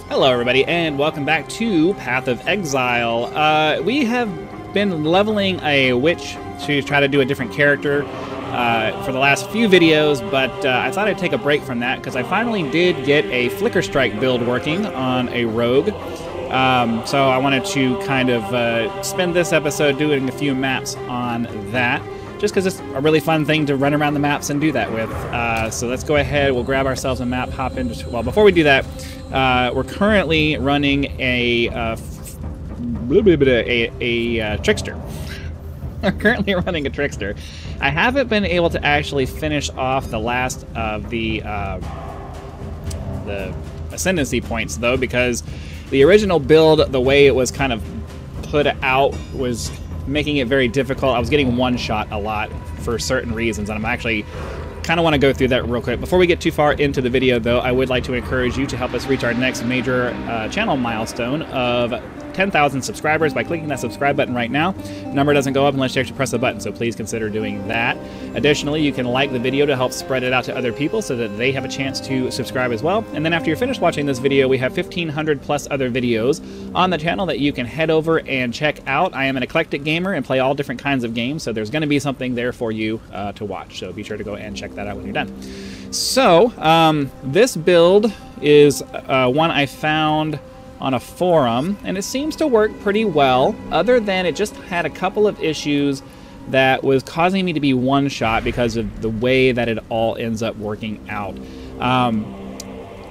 Hello everybody, and welcome back to Path of Exile. We have been leveling a witch to try to do a different character for the last few videos, but I thought I'd take a break from that because I finally did get a Flicker Strike build working on a rogue. So I wanted to kind of spend this episode doing a few maps on that, just because it's a really fun thing to run around the maps and do that with. So let's go ahead, we'll grab ourselves a map, hop into... Well, before we do that, we're currently running a Trickster. We're currently running a Trickster. I haven't been able to actually finish off the last of the ascendancy points, though, because the original build, the way it was kind of put out, was making it very difficult. I was getting one-shot a lot for certain reasons, and I'm actually kind of want to go through that real quick. Before we get too far into the video, though, I would like to encourage you to help us reach our next major channel milestone of 10,000 subscribers by clicking that subscribe button right now. The number doesn't go up unless you actually press the button, so please consider doing that. Additionally, you can like the video to help spread it out to other people so that they have a chance to subscribe as well. And then after you're finished watching this video, we have 1,500 plus other videos on the channel that you can head over and check out. I am an eclectic gamer and play all different kinds of games, so there's going to be something there for you to watch. So be sure to go and check that out when you're done. So this build is one I found on a forum, and it seems to work pretty well, other than it just had a couple of issues that was causing me to be one-shot because of the way that it all ends up working out.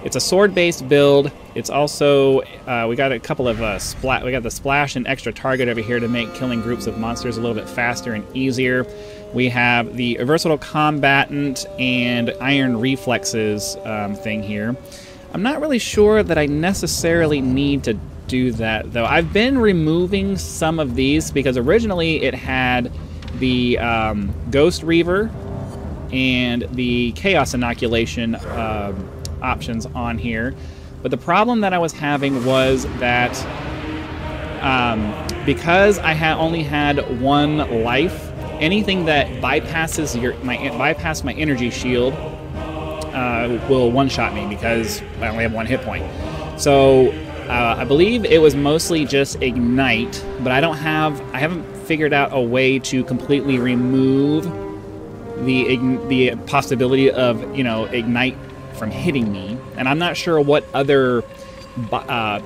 It's a sword-based build. It's also, we got a couple of we got the splash and extra target over here to make killing groups of monsters a little bit faster and easier. We have the versatile combatant and iron reflexes thing here. I'm not really sure that I necessarily need to do that, though. I've been removing some of these because originally it had the Ghost Reaver and the Chaos Inoculation options on here. But the problem that I was having was that because I only had one life, anything that bypasses my energy shield will one-shot me because I only have one hit point. So I believe it was mostly just Ignite, but I haven't figured out a way to completely remove the possibility of, you know, Ignite from hitting me, and I'm not sure what other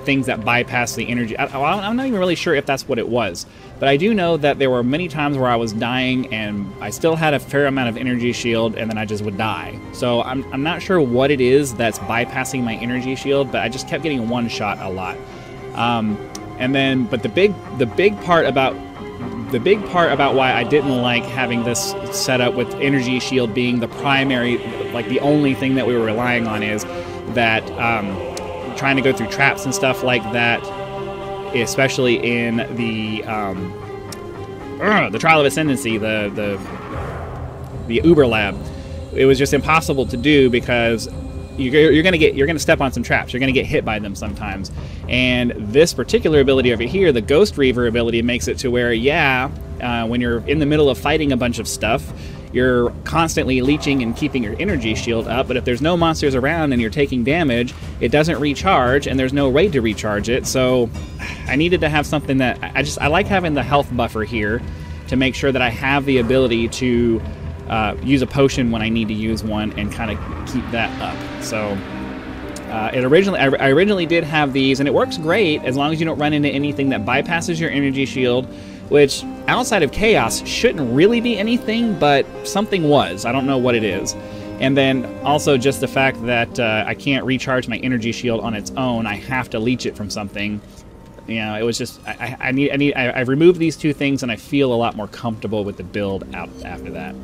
things that bypass the energy. I'm not even really sure if that's what it was, but I do know that there were many times where I was dying and I still had a fair amount of energy shield, and then I just would die. So I'm not sure what it is that's bypassing my energy shield, but I just kept getting one shot a lot. But the big part about why I didn't like having this set up with energy shield being the primary, like the only thing that we were relying on, is that trying to go through traps and stuff like that, especially in the Trial of Ascendancy, the Uber Lab, it was just impossible to do because you're gonna step on some traps. You're gonna get hit by them sometimes. And this particular ability over here, the Ghost Reaver ability, makes it to where, when you're in the middle of fighting a bunch of stuff, you're constantly leeching and keeping your energy shield up, but if there's no monsters around and you're taking damage, it doesn't recharge, and there's no way to recharge it. So I needed to have something that I like having the health buffer here to make sure that I have the ability to use a potion when I need to use one and kind of keep that up. So I originally did have these, and it works great as long as you don't run into anything that bypasses your energy shield, which outside of Chaos shouldn't really be anything, but something was. I don't know what it is. And then also just the fact that I can't recharge my energy shield on its own. I have to leech it from something. You know, it was just, I removed these two things, and I feel a lot more comfortable with the build out after that.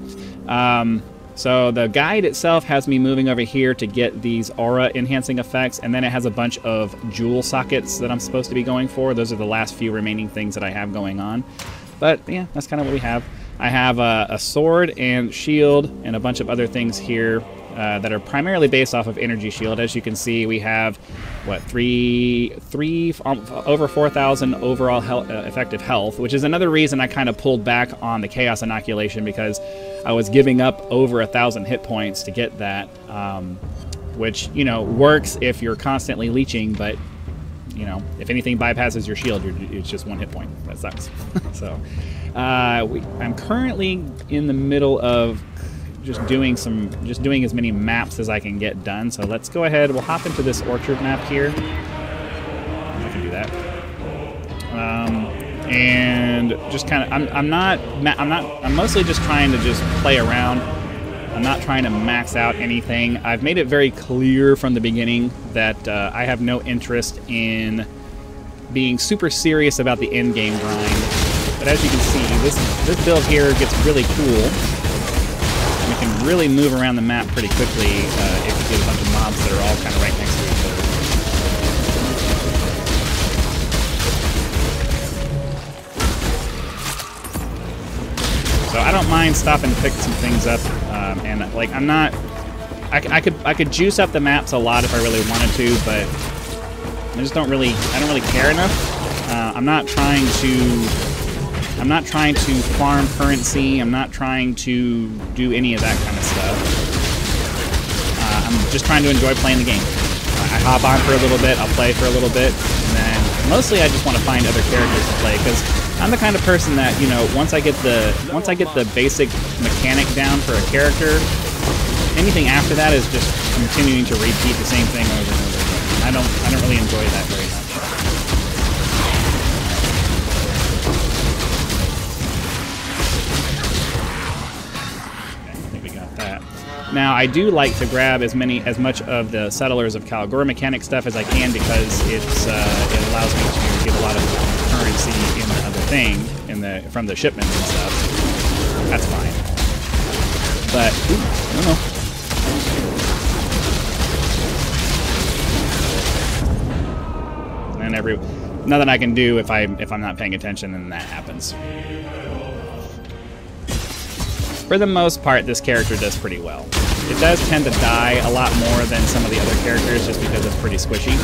So the guide itself has me moving over here to get these aura enhancing effects, and then it has a bunch of jewel sockets that I'm supposed to be going for. Those are the last few remaining things that I have going on. But yeah, that's kind of what we have. I have a sword and shield and a bunch of other things here that are primarily based off of energy shield. As you can see, we have what, over 4,000 overall effective health, which is another reason I kind of pulled back on the Chaos Inoculation, because I was giving up over 1,000 hit points to get that, which, you know, works if you're constantly leeching, but you know, if anything bypasses your shield, it's just 1 hit point. That sucks. So I'm currently in the middle of just doing as many maps as I can get done. So let's go ahead. We'll hop into this orchard map here. I can do that. And just kind of, I'm mostly just trying to just play around. I'm not trying to max out anything. I've made it very clear from the beginning that I have no interest in being super serious about the end game grind. But as you can see, this build here gets really cool. And you can really move around the map pretty quickly if you get a bunch of mobs that are all kind of right next to each other. So I don't mind stopping to pick some things up, and like I could juice up the maps a lot if I really wanted to, but I don't really care enough. I'm not trying to farm currency. I'm not trying to do any of that kind of stuff. I'm just trying to enjoy playing the game. I hop on for a little bit, I'll play for a little bit, and then mostly I just want to find other characters to play, because I'm the kind of person that, you know, once I get the basic mechanic down for a character, anything after that is just continuing to repeat the same thing over and over again. I don't really enjoy that very much. Okay, I think we got that. Now, I do like to grab as much of the Settlers of Kalgor mechanic stuff as I can, because it allows me to get a lot of currency in the other thing from the shipments and stuff. That's fine. But I don't know. And nothing I can do if I'm not paying attention, and that happens. For the most part, this character does pretty well. It does tend to die a lot more than some of the other characters, just because it's pretty squishy.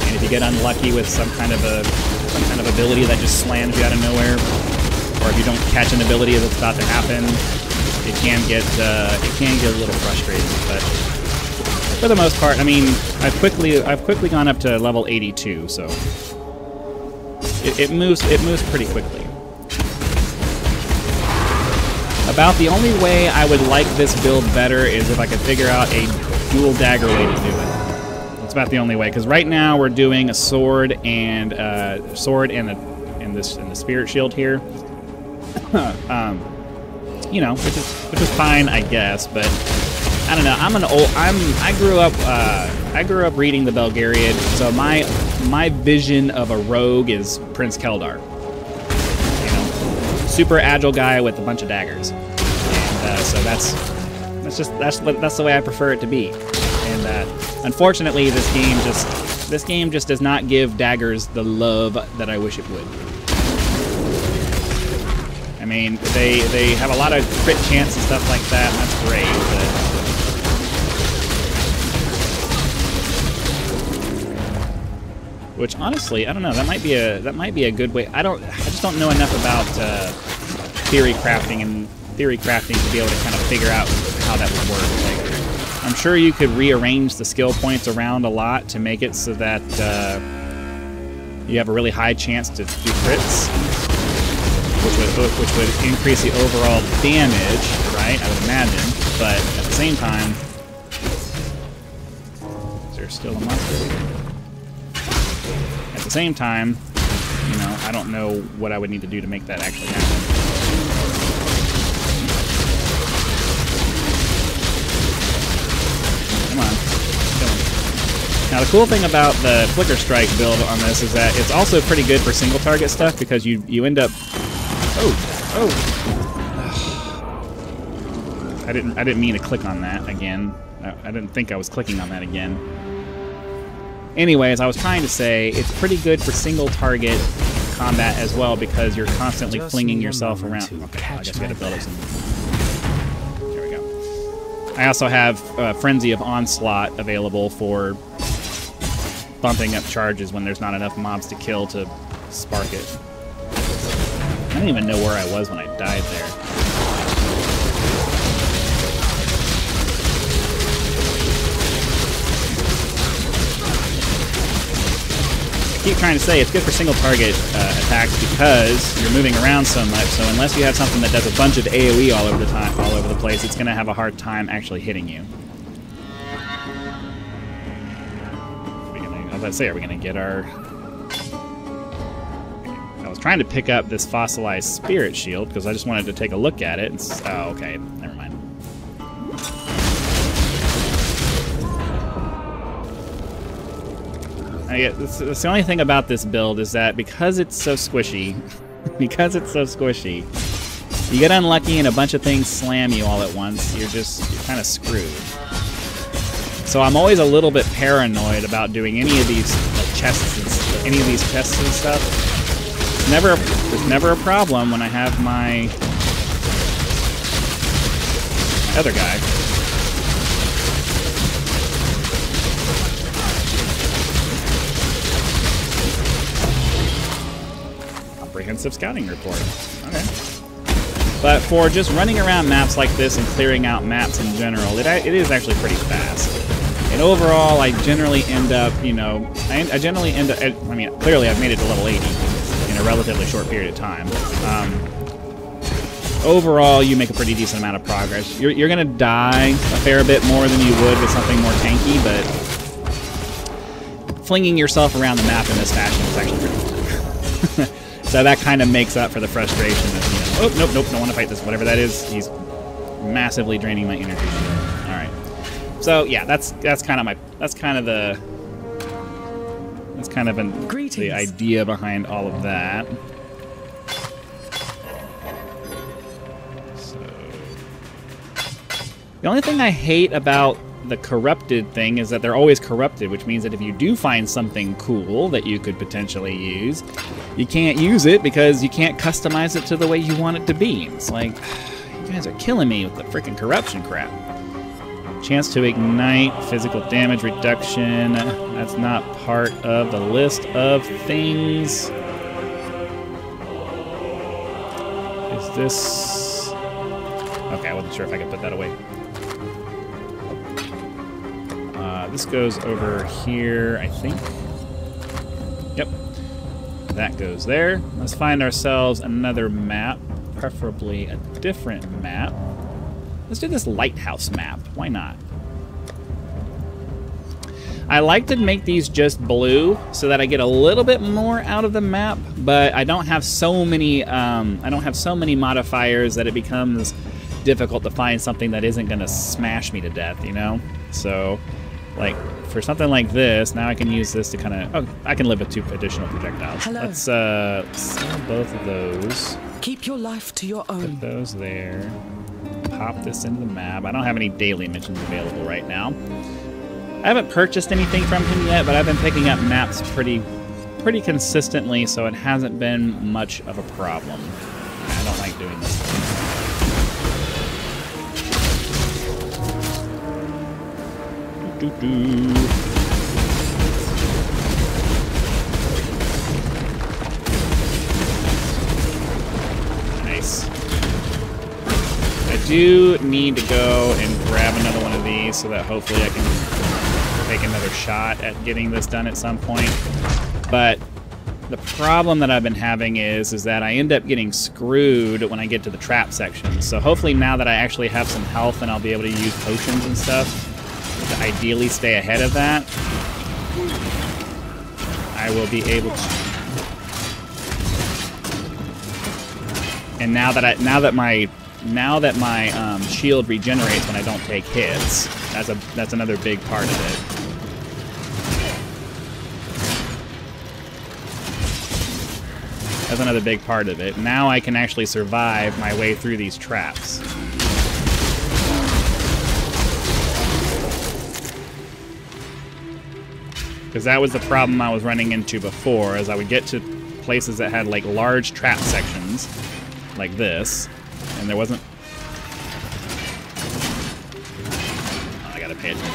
And if you get unlucky with some kind of ability that just slams you out of nowhere, or if you don't catch an ability as it's about to happen, it can get a little frustrating. But for the most part, I mean, I've quickly gone up to level 82, so it moves pretty quickly. About the only way I would like this build better is if I could figure out a dual dagger way to do it. That's about the only way, because right now we're doing a sword and the spirit shield here. You know, which is fine, I guess, but I don't know. I grew up reading the Belgariad, so my vision of a rogue is Prince Keldar. Super agile guy with a bunch of daggers, and so that's the way I prefer it to be. And unfortunately, this game just does not give daggers the love that I wish it would. I mean, they have a lot of crit chance and stuff like that, and that's great. But which honestly, I don't know. That might be a good way. I just don't know enough about theory crafting to be able to kind of figure out how that would work. Like, I'm sure you could rearrange the skill points around a lot to make it so that you have a really high chance to do crits, which would increase the overall damage, right? I would imagine. But at the same time, is there still a monster? At the same time, you know, I don't know what I would need to do to make that actually happen. Come on. Kill him. Now, the cool thing about the Flicker Strike build on this is that it's also pretty good for single target stuff, because you end up... Oh! I didn't mean to click on that again. I didn't think I was clicking on that again. Anyways, I was trying to say it's pretty good for single target combat as well, because you're constantly flinging yourself around. Okay, I guess we gotta build up some. There we go. I also have Frenzy of Onslaught available for bumping up charges when there's not enough mobs to kill to spark it. I don't even know where I was when I died there. keep trying to say, it's good for single target attacks because you're moving around so much. So unless you have something that does a bunch of AoE all over the place, it's going to have a hard time actually hitting you. I was about to say, are we going to get our... I was trying to pick up this fossilized spirit shield because I just wanted to take a look at it. Oh, okay. Never mind. That's the only thing about this build is that because it's so squishy, you get unlucky and a bunch of things slam you all at once. You're kind of screwed. So I'm always a little bit paranoid about doing any of these chests and stuff. There's never a problem when I have my other guy. Comprehensive scouting report. Okay. But for just running around maps like this and clearing out maps in general, it is actually pretty fast. And overall, I generally end up, I mean, clearly I've made it to level 80 in a relatively short period of time. Overall, you make a pretty decent amount of progress. You're going to die a fair bit more than you would with something more tanky, but flinging yourself around the map in this fashion is actually pretty fun. So that kind of makes up for the frustration of, oh, nope, don't want to fight this. Whatever that is, he's massively draining my energy. All right. So yeah, that's kind of the idea behind all of that. So the only thing I hate about the corrupted thing is that they're always corrupted, which means that if you do find something cool that you could potentially use, you can't use it because you can't customize it to the way you want it to be. It's like, you guys are killing me with the freaking corruption crap. Chance to ignite, physical damage reduction. That's not part of the list of things. Is this... Okay, I wasn't sure if I could put that away. This goes over here, I think. Yep. That goes there. Let's find ourselves another map, preferably a different map. Let's do this lighthouse map. Why not? I like to make these just blue so that I get a little bit more out of the map, but I don't have so many modifiers that it becomes difficult to find something that isn't going to smash me to death, you know? So, like, for something like this, now I can use this to kind of... Oh, I can live with 2 additional projectiles. Hello. Let's sell both of those. Keep your life to your own. Put those there. Pop this into the map. I don't have any daily missions available right now. I haven't purchased anything from him yet, but I've been picking up maps pretty consistently, so it hasn't been much of a problem. I don't like doing this. Nice. I do need to go and grab another one of these so that hopefully I can take another shot at getting this done at some point. But the problem that I've been having is that I end up getting screwed when I get to the trap section. So hopefully now that I actually have some health and I'll be able to use potions and stuff to ideally stay ahead of that, I will be able to. And now that my shield regenerates when I don't take hits, that's another big part of it. That's another big part of it. Now I can actually survive my way through these traps. Because that was the problem I was running into before, as I would get to places that had like large trap sections, like this, and there wasn't... Oh, I gotta pay attention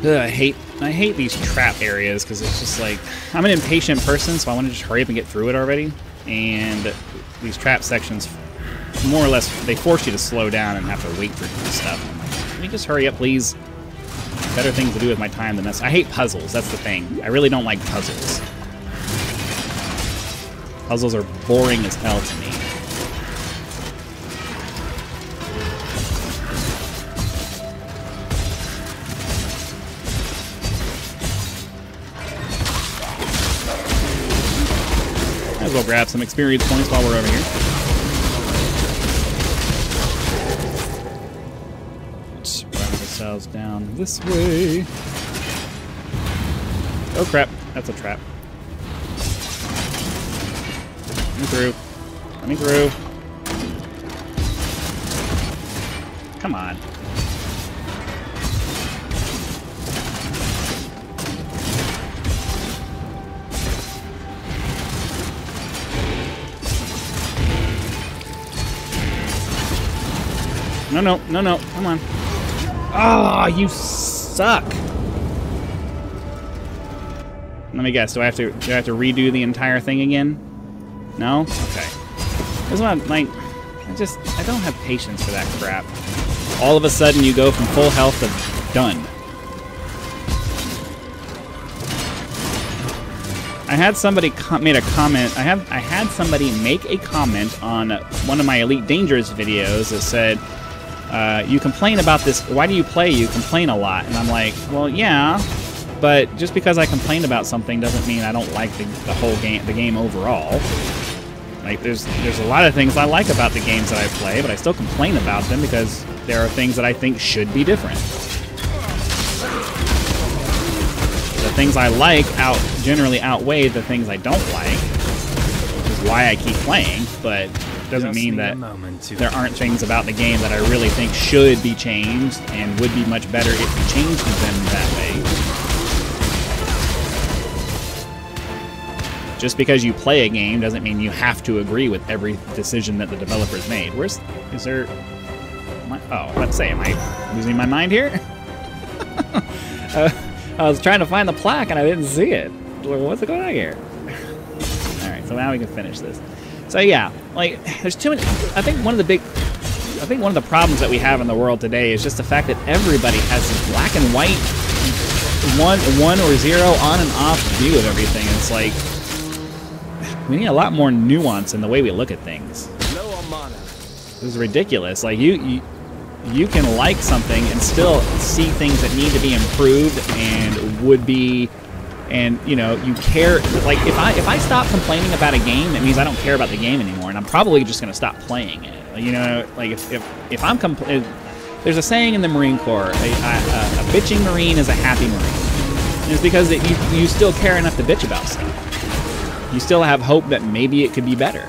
here. Ugh, I hate these trap areas because it's just like, I'm an impatient person, so I want to just hurry up and get through it already. And these trap sections, more or less, they force you to slow down and have to wait for stuff. I'm like, can we just hurry up, please? better things to do with my time than this. I hate puzzles, that's the thing. I really don't like puzzles. Puzzles are boring as hell to me. Might as well grab some experience points while we're over here. Let's run ourselves down this way. Oh crap, that's a trap. Let me through. Let me through. Come on. No, no, no, no. Come on. Oh, you suck. Let me guess. Do I have to redo the entire thing again? No? Okay. This is what I'm like. I don't have patience for that crap. All of a sudden, you go from full health to done. I had somebody made a comment. I had somebody make a comment on one of my Elite Dangerous videos that said, "You complain about this. Why do you play? You complain a lot." And I'm like, well, yeah, but just because I complain about something doesn't mean I don't like the whole game, the game overall. Like, there's a lot of things I like about the games that I play, but I still complain about them because there are things that I think should be different. The things I like generally outweigh the things I don't like, which is why I keep playing, but doesn't mean that there aren't things about the game that I really think should be changed and would be much better if you changed them that way. Just because you play a game doesn't mean you have to agree with every decision that the developers made. Let's say, am I losing my mind here? I was trying to find the plaque and I didn't see it. What's going on here? Alright, so now we can finish this. So yeah, like, there's too many. I think one of the problems that we have in the world today is just the fact that everybody has this black and white, one or zero on and off view of everything. And it's like, we need a lot more nuance in the way we look at things. This is ridiculous. Like, you can like something and still see things that need to be improved and would be. And, you know, you care, like, if I stop complaining about a game, it means I don't care about the game anymore, and I'm probably just going to stop playing it. You know, like, if I'm there's a saying in the Marine Corps, a bitching Marine is a happy Marine. And it's because you still care enough to bitch about stuff. You still have hope that maybe it could be better.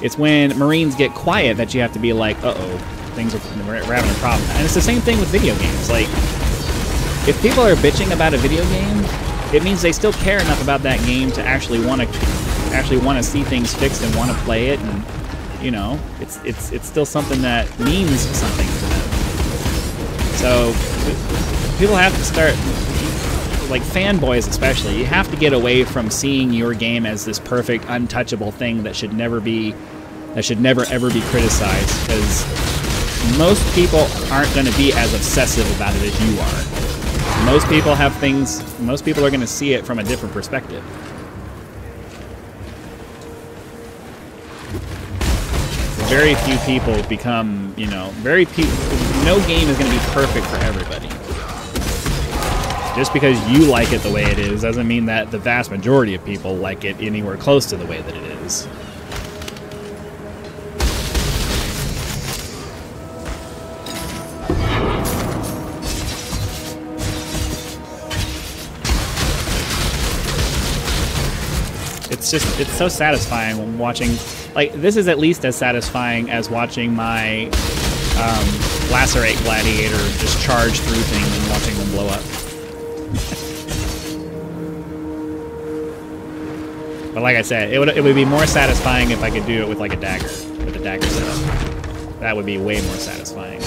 It's when Marines get quiet that you have to be like, uh-oh, we're having a problem. And it's the same thing with video games. Like, if people are bitching about a video game, it means they still care enough about that game to actually want to see things fixed and want to play it, and you know, it's still something that means something to them. So people have to start, like fanboys especially, you have to get away from seeing your game as this perfect, untouchable thing that should never ever be criticized, because most people aren't going to be as obsessive about it as you are. Most people are going to see it from a different perspective. Very few people become, you know, no game is going to be perfect for everybody. Just because you like it the way it is doesn't mean that the vast majority of people like it anywhere close to the way that it is. It's so satisfying when watching, like, this is at least as satisfying as watching my Lacerate Gladiator just charge through things and watching them blow up. But like I said, it would be more satisfying if I could do it with like a dagger, with a dagger setup. That would be way more satisfying.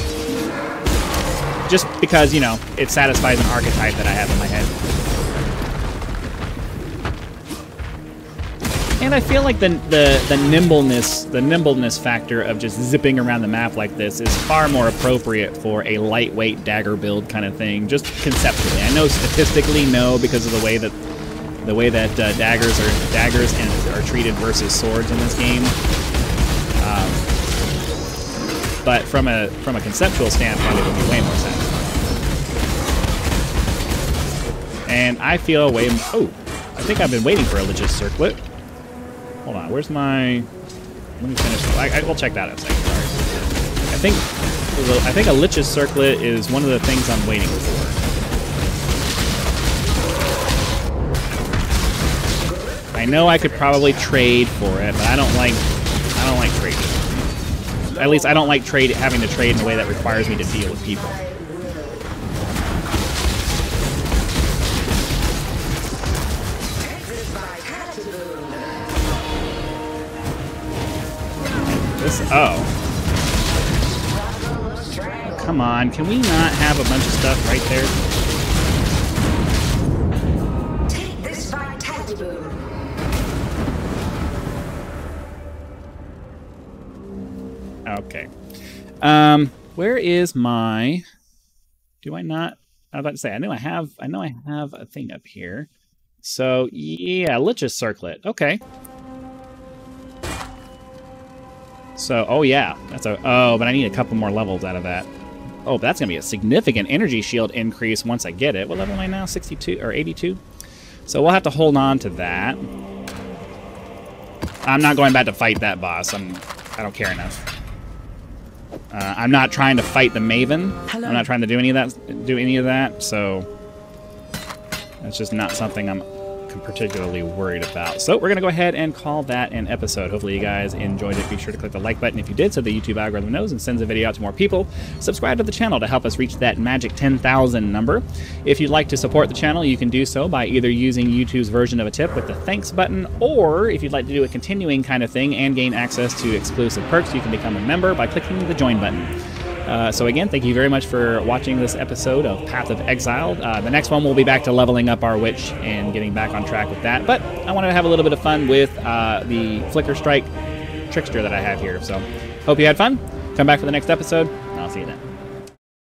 Just because, you know, it satisfies an archetype that I have in my head. And I feel like the nimbleness factor of just zipping around the map like this is far more appropriate for a lightweight dagger build kind of thing, just conceptually. I know statistically no, because of the way that daggers are treated versus swords in this game. But from a conceptual standpoint, it would be way more sense. And I feel way. Oh, I think I've been waiting for a Lich's Circlet. Hold on, where's my? Let me finish. We'll check that out in a second. Sorry. I think a Lich's Circlet is one of the things I'm waiting for. I know I could probably trade for it, but I don't like trading. At least I don't like having to trade in a way that requires me to deal with people. Oh. Come on, can we not have a bunch of stuff right there? Take this vitality boon. Okay. Where is my... Do I not... I was about to say, I know I have a thing up here. So, yeah, Lich's Circlet. Okay. So, oh yeah, but I need a couple more levels out of that. Oh, but that's gonna be a significant energy shield increase once I get it. What level am I now? 62 or 82? So we'll have to hold on to that. I'm not going back to fight that boss. I don't care enough. I'm not trying to fight the Maven. Hello. I'm not trying to do any of that. So that's just not something I'm particularly worried about. So we're gonna go ahead and call that an episode. Hopefully you guys enjoyed it. Be sure to click the like button if you did, so the YouTube algorithm knows and sends the video out to more people. Subscribe to the channel to help us reach that magic 10,000 number. If you'd like to support the channel, you can do so by either using YouTube's version of a tip with the thanks button, or if you'd like to do a continuing kind of thing and gain access to exclusive perks, you can become a member by clicking the join button. So again, thank you very much for watching this episode of Path of Exile. The next one we'll be back to leveling up our witch and getting back on track with that. But I wanted to have a little bit of fun with the Flicker Strike trickster that I have here. So hope you had fun. Come back for the next episode, and I'll see you then.